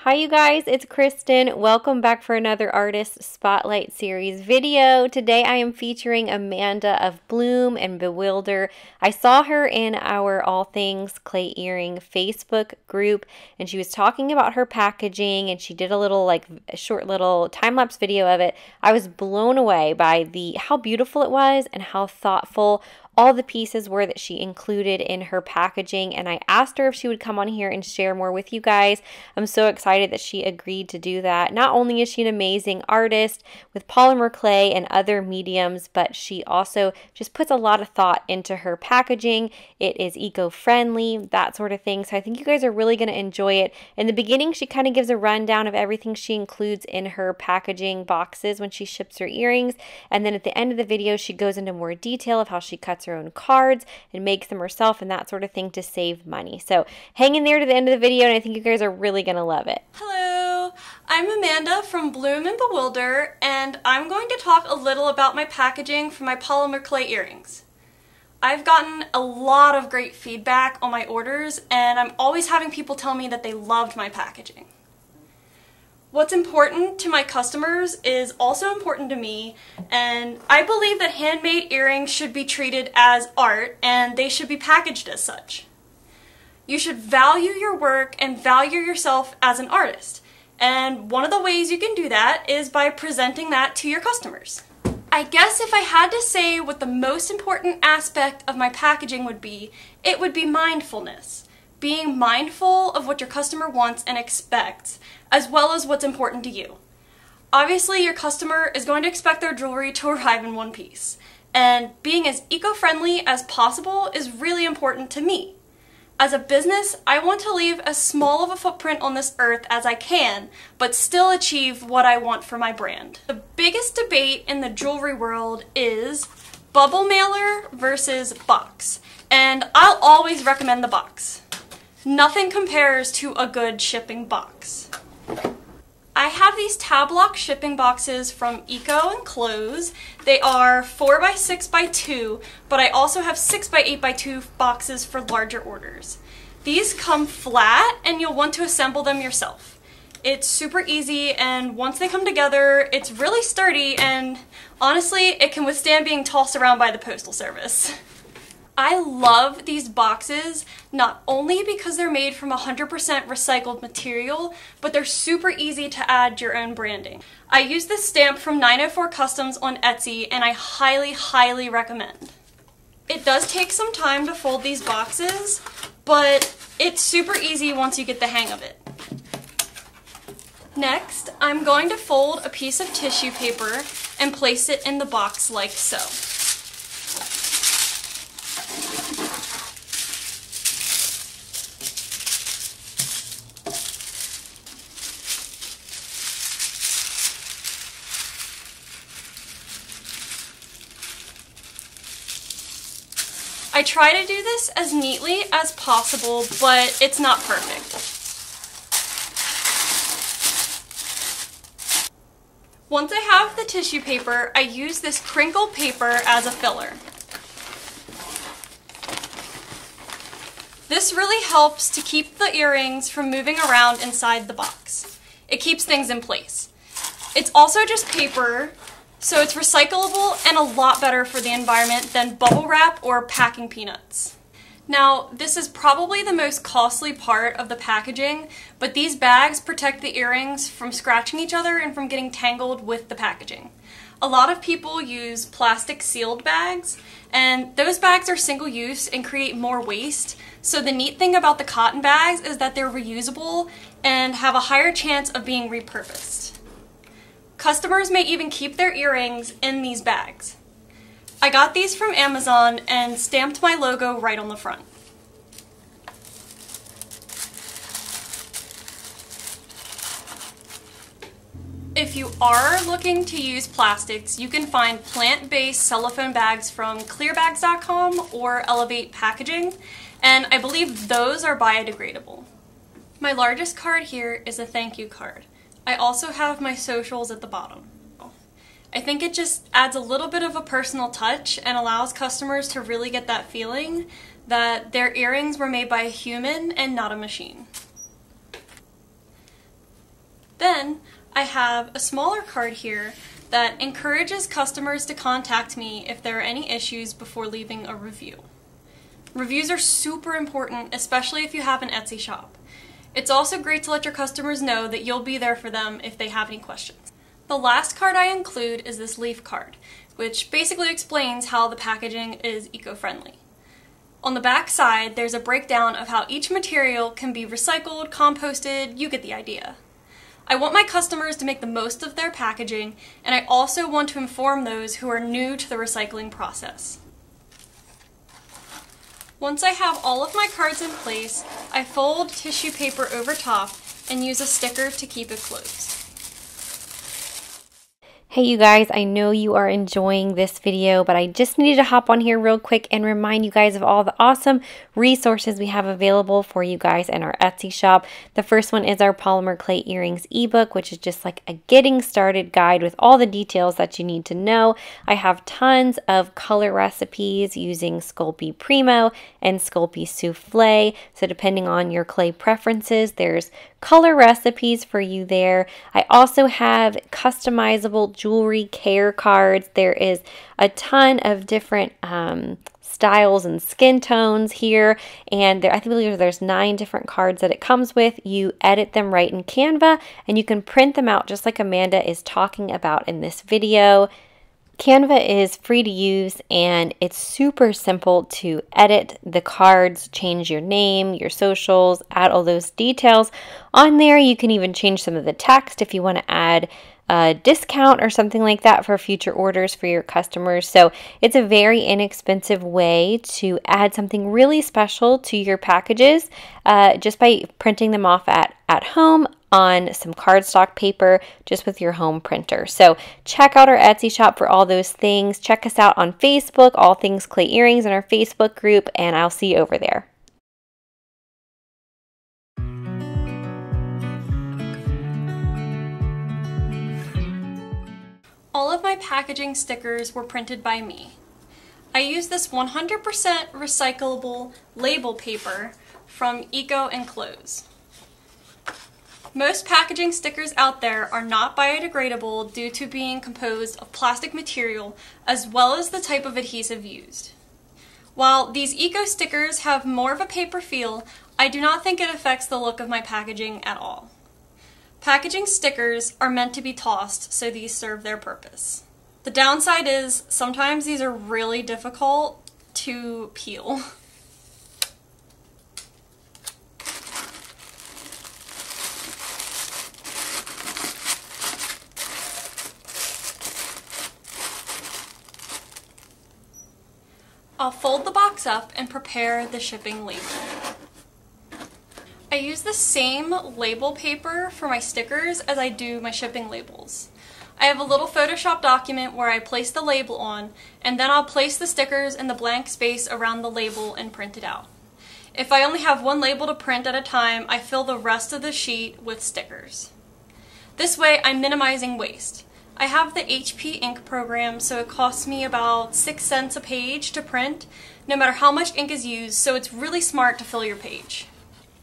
Hi you guys, it's Kristen. Welcome back for another Artist Spotlight Series video. Today I am featuring Amanda of Bloom and Bewilder. I saw her in our All Things Clay Earring Facebook group and she was talking about her packaging and she did a little short little time-lapse video of it. I was blown away by how beautiful it was and how thoughtful all the pieces were that she included in her packaging, and I asked her if she would come on here and share more with you guys. I'm so excited that she agreed to do that. Not only is she an amazing artist with polymer clay and other mediums, but she also just puts a lot of thought into her packaging. It is eco-friendly, that sort of thing, so I think you guys are really going to enjoy it. In the beginning, she kind of gives a rundown of everything she includes in her packaging boxes when she ships her earrings, and then at the end of the video, she goes into more detail of how she cuts her own cards and makes them herself and that sort of thing to save money. So hang in there to the end of the video and I think you guys are really going to love it. Hello, I'm Amanda from Bloom and Bewilder and I'm going to talk a little about my packaging for my polymer clay earrings. I've gotten a lot of great feedback on my orders and I'm always having people tell me that they loved my packaging. What's important to my customers is also important to me, and I believe that handmade earrings should be treated as art and they should be packaged as such. You should value your work and value yourself as an artist, and one of the ways you can do that is by presenting that to your customers. I guess if I had to say what the most important aspect of my packaging would be, it would be mindfulness. Being mindful of what your customer wants and expects, as well as what's important to you. Obviously, your customer is going to expect their jewelry to arrive in one piece, and being as eco-friendly as possible is really important to me. As a business, I want to leave as small of a footprint on this earth as I can, but still achieve what I want for my brand. The biggest debate in the jewelry world is bubble mailer versus box, and I'll always recommend the box. Nothing compares to a good shipping box. I have these Tablock shipping boxes from Eco and Clothes. They are 4x6x2, but I also have 6x8x2 boxes for larger orders. These come flat and you'll want to assemble them yourself. It's super easy and once they come together, it's really sturdy and honestly, it can withstand being tossed around by the postal service. I love these boxes not only because they're made from 100% recycled material, but they're super easy to add your own branding. I use this stamp from 904 Customs on Etsy and I highly recommend. It does take some time to fold these boxes, but it's super easy once you get the hang of it. Next, I'm going to fold a piece of tissue paper and place it in the box like so. I try to do this as neatly as possible, but it's not perfect. Once I have the tissue paper, I use this crinkle paper as a filler. This really helps to keep the earrings from moving around inside the box. It keeps things in place. It's also just paper, so it's recyclable and a lot better for the environment than bubble wrap or packing peanuts. Now, this is probably the most costly part of the packaging, but these bags protect the earrings from scratching each other and from getting tangled with the packaging. A lot of people use plastic sealed bags, and those bags are single use and create more waste. So the neat thing about the cotton bags is that they're reusable and have a higher chance of being repurposed. Customers may even keep their earrings in these bags. I got these from Amazon and stamped my logo right on the front. If you are looking to use plastics, you can find plant-based cellophane bags from clearbags.com or Elevate Packaging, and I believe those are biodegradable. My largest card here is a thank you card. I also have my socials at the bottom. I think it just adds a little bit of a personal touch and allows customers to really get that feeling that their earrings were made by a human and not a machine. then I have a smaller card here that encourages customers to contact me if there are any issues before leaving a review. Reviews are super important, especially if you have an Etsy shop. It's also great to let your customers know that you'll be there for them if they have any questions. The last card I include is this leaf card, which basically explains how the packaging is eco-friendly. On the back side, there's a breakdown of how each material can be recycled, composted, you get the idea. I want my customers to make the most of their packaging, and I also want to inform those who are new to the recycling process. Once I have all of my cards in place, I fold tissue paper over top and use a sticker to keep it closed. Hey you guys, I know you are enjoying this video, but I just needed to hop on here real quick and remind you guys of all the awesome resources we have available for you guys in our Etsy shop. The first one is our Polymer Clay Earrings ebook, which is just like a getting started guide with all the details that you need to know. I have tons of color recipes using Sculpey Primo and Sculpey Souffle, so depending on your clay preferences, there's color recipes for you there. I also have customizable jewelry care cards. There is a ton of different styles and skin tones here, and I believe there's 9 different cards that it comes with. You edit them right in Canva, and you can print them out just like Amanda is talking about in this video. Canva is free to use, and it's super simple to edit the cards, change your name, your socials, add all those details on there. You can even change some of the text if you want to add a discount or something like that for future orders for your customers. So it's a very inexpensive way to add something really special to your packages just by printing them off at home on some cardstock paper just with your home printer. So check out our Etsy shop for all those things. Check us out on Facebook, All Things Clay Earrings in our Facebook group, and I'll see you over there. All of my packaging stickers were printed by me. I used this 100% recyclable label paper from Eco and Clothes. Most packaging stickers out there are not biodegradable due to being composed of plastic material as well as the type of adhesive used. While these eco stickers have more of a paper feel, I do not think it affects the look of my packaging at all. Packaging stickers are meant to be tossed, so these serve their purpose. The downside is sometimes these are really difficult to peel. I'll fold the box up and prepare the shipping label. I use the same label paper for my stickers as I do my shipping labels. I have a little Photoshop document where I place the label on, and then I'll place the stickers in the blank space around the label and print it out. If I only have one label to print at a time, I fill the rest of the sheet with stickers. This way I'm minimizing waste. I have the HP ink program, so it costs me about 6 cents a page to print, no matter how much ink is used, so it's really smart to fill your page.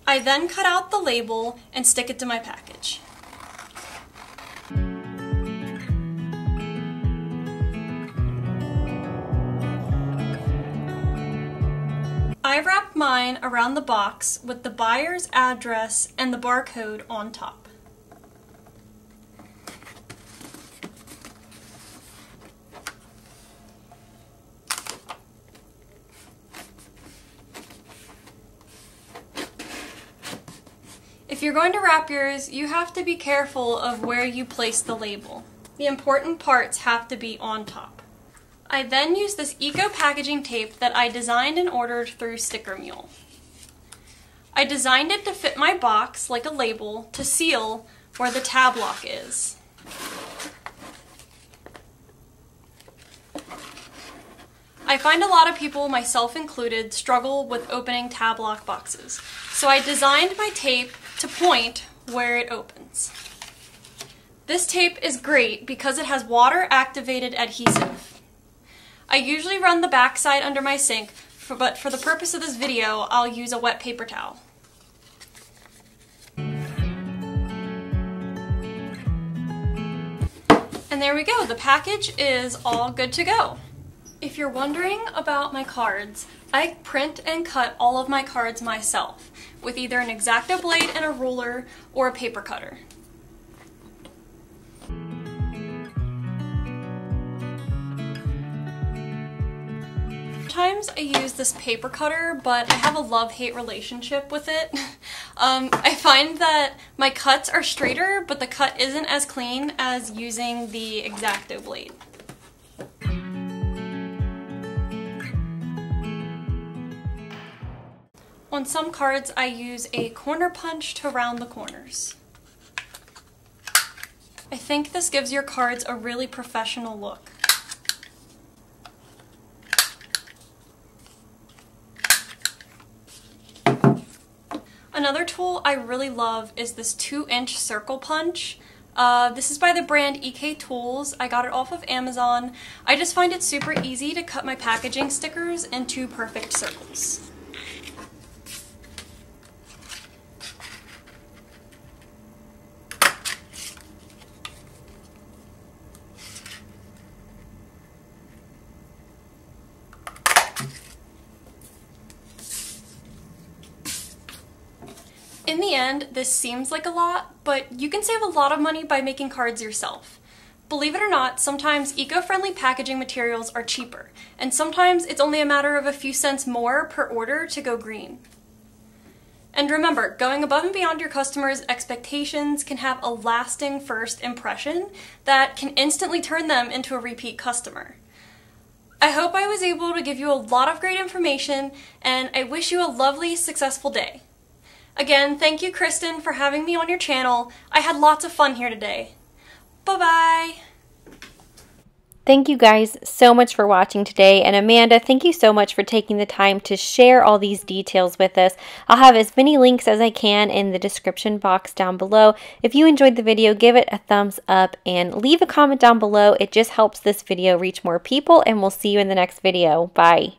I then cut out the label and stick it to my package. I wrapped mine around the box with the buyer's address and the barcode on top. If you're going to wrap yours, you have to be careful of where you place the label. The important parts have to be on top. I then use this eco packaging tape that I designed and ordered through Sticker Mule. I designed it to fit my box like a label to seal where the tab lock is. I find a lot of people, myself included, struggle with opening tab lock boxes, so I designed my tape to point where it opens. This tape is great because it has water-activated adhesive. I usually run the backside under my sink, but for the purpose of this video, I'll use a wet paper towel. And there we go, the package is all good to go. If you're wondering about my cards, I print and cut all of my cards myself with either an X-Acto blade and a ruler or a paper cutter. Sometimes I use this paper cutter, but I have a love-hate relationship with it. I find that my cuts are straighter, but the cut isn't as clean as using the X-Acto blade. On some cards, I use a corner punch to round the corners. I think this gives your cards a really professional look. Another tool I really love is this 2-inch circle punch. This is by the brand EK Tools. I got it off of Amazon. I just find it super easy to cut my packaging stickers into perfect circles. In the end, this seems like a lot, but you can save a lot of money by making cards yourself. Believe it or not, sometimes eco-friendly packaging materials are cheaper, and sometimes it's only a matter of a few cents more per order to go green. And remember, going above and beyond your customers' expectations can have a lasting first impression that can instantly turn them into a repeat customer. I hope I was able to give you a lot of great information, and I wish you a lovely, successful day. Again, thank you, Kristen, for having me on your channel. I had lots of fun here today. Bye-bye! Thank you guys so much for watching today, and Amanda, thank you so much for taking the time to share all these details with us. I'll have as many links as I can in the description box down below. If you enjoyed the video, give it a thumbs up and leave a comment down below. It just helps this video reach more people, and we'll see you in the next video. Bye!